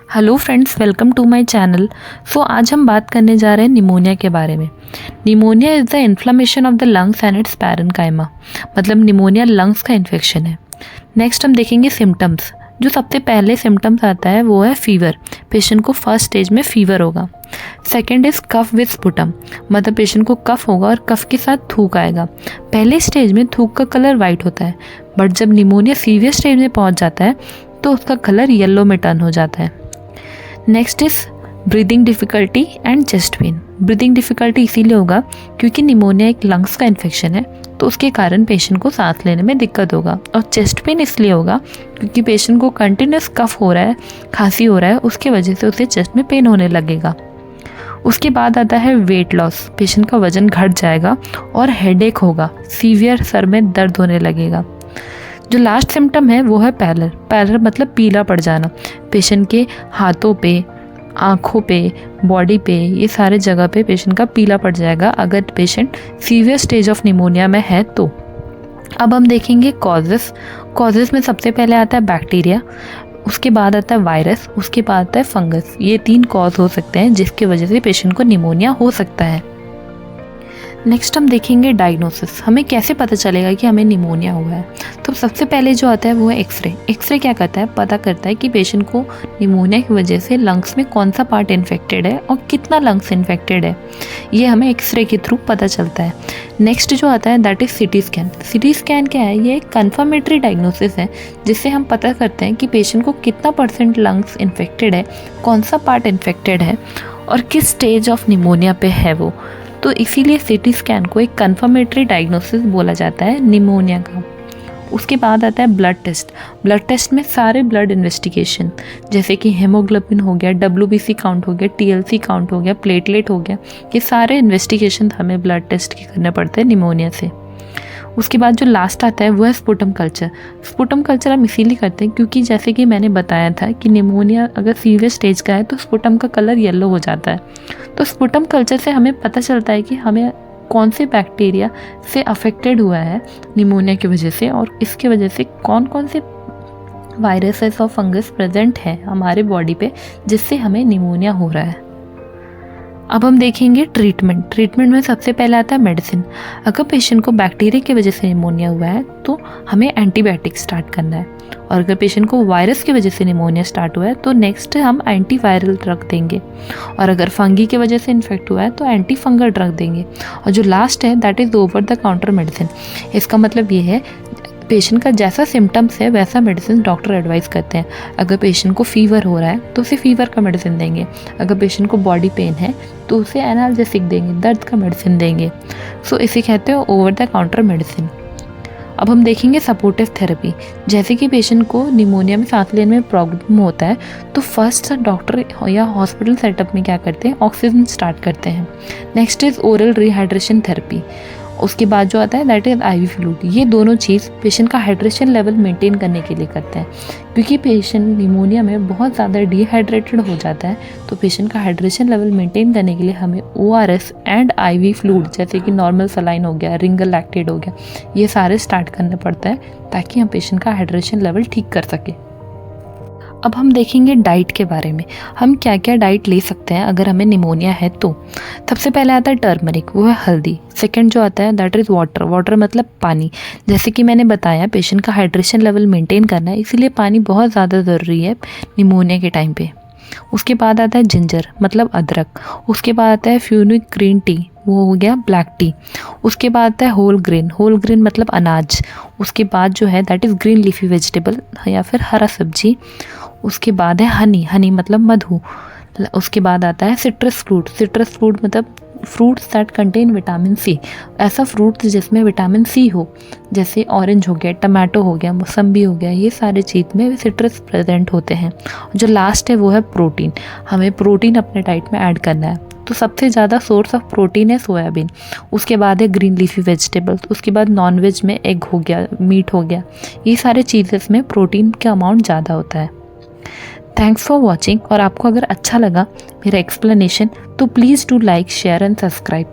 Hello friends, welcome to my channel. आज हम बात करने जा रहे हैं निमोनिया के बारे में। Pneumonia is the inflammation of the lungs and it's parenchyma. मतलब निमोनिया लंग्स का इन्फेक्शन है। नेक्स्ट हम देखेंगे सिम्टम्स। जो सबसे पहले सिम्टम्स आता है वो है फीवर। पेशेंट को फर्स्ट स्टेज में फीवर होगा। Second is cough with sputum, मतलब पेशेंट को कफ होगा और कफ के साथ थूक आएगा। पहले स्टेज में थूक का कलर वाइट होता है, बट जब निमोनिया सीवियर स्टेज में पहुंच जाता है तो उसका कलर येलो में टर्न हो जाता है। Next is breathing difficulty and chest pain. Breathing difficulty इसीलिए होगा क्योंकि निमोनिया एक लंग्स का इन्फेक्शन है, तो उसके कारण पेशेंट को सांस लेने में दिक्कत होगा। और चेस्ट पेन इसलिए होगा क्योंकि पेशेंट को कंटिन्यूस कफ हो रहा है, खांसी हो रहा है, उसकी वजह से उसे चेस्ट में पेन होने लगेगा। उसके बाद आता है वेट लॉस। पेशेंट का वजन घट जाएगा और हेडेक होगा, सीवियर सर में दर्द होने लगेगा। जो लास्ट सिम्टम है वो है पैलर। पैलर मतलब पीला पड़ जाना। पेशेंट के हाथों पे, आँखों पे, बॉडी पे, ये सारे जगह पे पेशेंट का पीला पड़ जाएगा अगर patient severe stage of pneumonia में है तो। अब हम देखेंगे कॉजेस। कॉजेस में सबसे पहले आता है बैक्टीरिया, उसके बाद आता है वायरस, उसके बाद आता है फंगस। ये 3 कॉज हो सकते हैं जिसकी वजह से पेशेंट को निमोनिया हो सकता है। नेक्स्ट हम देखेंगे डायग्नोसिस। हमें कैसे पता चलेगा कि हमें निमोनिया हुआ है। तो सबसे पहले जो आता है वो है एक्सरे। एक्सरे क्या करता है, पता करता है कि पेशेंट को निमोनिया की वजह से लंग्स में कौन सा पार्ट इन्फेक्टेड है और कितना लंग्स इन्फेक्टेड है, ये हमें एक्सरे के थ्रू पता चलता है। नेक्स्ट जो आता है that is CT scan. CT scan क्या है, ये एक कन्फर्मेटरी डायग्नोसिस है जिससे हम पता करते हैं कि पेशेंट को कितना % लंग्स इन्फेक्टेड है, कौन सा पार्ट इन्फेक्टेड है और किस स्टेज ऑफ निमोनिया पे है वो। तो इसीलिए सिटी स्कैन को एक कन्फर्मेटरी डायग्नोसिस बोला जाता है निमोनिया का। उसके बाद आता है ब्लड टेस्ट। ब्लड टेस्ट में सारे ब्लड इन्वेस्टिगेशन जैसे कि हेमोग्लोबिन हो गया, WBC काउंट हो गया, TLC काउंट हो गया, प्लेटलेट हो गया, ये सारे इन्वेस्टिगेशन हमें ब्लड टेस्ट के करने पड़ते हैं निमोनिया से। उसके बाद जो लास्ट आता है वो है स्पुटम कल्चर। स्पुटम कल्चर हम इसीलिए करते हैं क्योंकि जैसे कि मैंने बताया था कि निमोनिया अगर सीवियर स्टेज का है तो स्पुटम का कलर येलो हो जाता है। तो स्पुटम कल्चर से हमें पता चलता है कि हमें कौन से बैक्टीरिया से अफेक्टेड हुआ है निमोनिया की वजह से और इसकी वजह से कौन कौन से वायरसेस और फंगस प्रेजेंट है हमारे बॉडी पे जिससे हमें निमोनिया हो रहा है। अब हम देखेंगे ट्रीटमेंट। ट्रीटमेंट में सबसे पहले आता है मेडिसिन। अगर पेशेंट को बैक्टीरिया की वजह से निमोनिया हुआ है तो हमें एंटीबायोटिक स्टार्ट करना है, और अगर पेशेंट को वायरस की वजह से निमोनिया स्टार्ट हुआ है तो नेक्स्ट हम एंटीवायरल ड्रग देंगे, और अगर फंगी की वजह से इन्फेक्ट हुआ है तो एंटी फंगल ड्रग देंगे। और जो लास्ट है that is over the counter medicine. इसका मतलब ये है पेशेंट का जैसा सिम्टम्स है वैसा मेडिसिन डॉक्टर एडवाइस करते हैं। अगर पेशेंट को फीवर हो रहा है तो उसे फीवर का मेडिसिन देंगे, अगर पेशेंट को बॉडी पेन है तो उसे एनाल्जेसिक देंगे, दर्द का मेडिसिन देंगे। इसे कहते हैं ओवर द काउंटर मेडिसिन। अब हम देखेंगे सपोर्टिव थेरेपी। जैसे कि पेशेंट को निमोनिया में सांस लेने में प्रॉब्लम होता है तो फर्स्ट डॉक्टर या हॉस्पिटल सेटअप में क्या करते हैं, ऑक्सीजन स्टार्ट करते हैं। Next is oral rehydration therapy. उसके बाद जो आता है दैट इज़ IV फ्लूइड। ये दोनों चीज़ पेशेंट का हाइड्रेशन लेवल मेंटेन करने के लिए करते हैं क्योंकि पेशेंट निमोनिया में बहुत ज़्यादा डिहाइड्रेटेड हो जाता है। तो पेशेंट का हाइड्रेशन लेवल मेंटेन करने के लिए हमें ORS एंड IV फ्लूइड जैसे कि नॉर्मल सलाइन हो गया, रिंगल लैक्टेट हो गया, ये सारे स्टार्ट करने पड़ता है ताकि हम पेशेंट का हाइड्रेशन लेवल ठीक कर सकें। अब हम देखेंगे डाइट के बारे में। हम क्या क्या डाइट ले सकते हैं अगर हमें निमोनिया है तो। सबसे पहले आता है टर्मरिक, वो है हल्दी। सेकंड जो आता है दैट इज़ वाटर। वाटर मतलब पानी। जैसे कि मैंने बताया पेशेंट का हाइड्रेशन लेवल मेंटेन करना है, इसीलिए पानी बहुत ज़्यादा ज़रूरी है निमोनिया के टाइम पे। उसके बाद आता है जिंजर मतलब अदरक। उसके बाद आता है फ्यूनिक ग्रीन टी, वो हो गया ब्लैक टी। उसके बाद आता है होल ग्रेन। होल ग्रेन मतलब अनाज। उसके बाद जो है that is green leafy vegetable या फिर हरा सब्जी। उसके बाद है हनी। हनी मतलब मधु। उसके बाद आता है सिट्रस फ्रूट। सिट्रस फ्रूट मतलब fruits that contain vitamin C। ऐसा फ्रूट्स जिसमें विटामिन C हो, जैसे ऑरेंज हो गया, टमाटो हो गया, मौसम्बी हो गया, ये सारे चीज़ में सिट्रस प्रेजेंट होते हैं। जो लास्ट है वो है प्रोटीन। हमें प्रोटीन अपने डाइट में ऐड करना है। तो सबसे ज़्यादा सोर्स ऑफ प्रोटीन है सोयाबीन। उसके बाद है ग्रीन लीफी वेजिटेबल्स। उसके बाद नॉनवेज में एग हो गया, मीट हो गया, ये सारे चीज़ें में प्रोटीन का अमाउंट ज़्यादा होता है। Thanks for watching. और आपको अगर अच्छा लगा मेरा एक्सप्लेनेशन तो please do like, share and subscribe.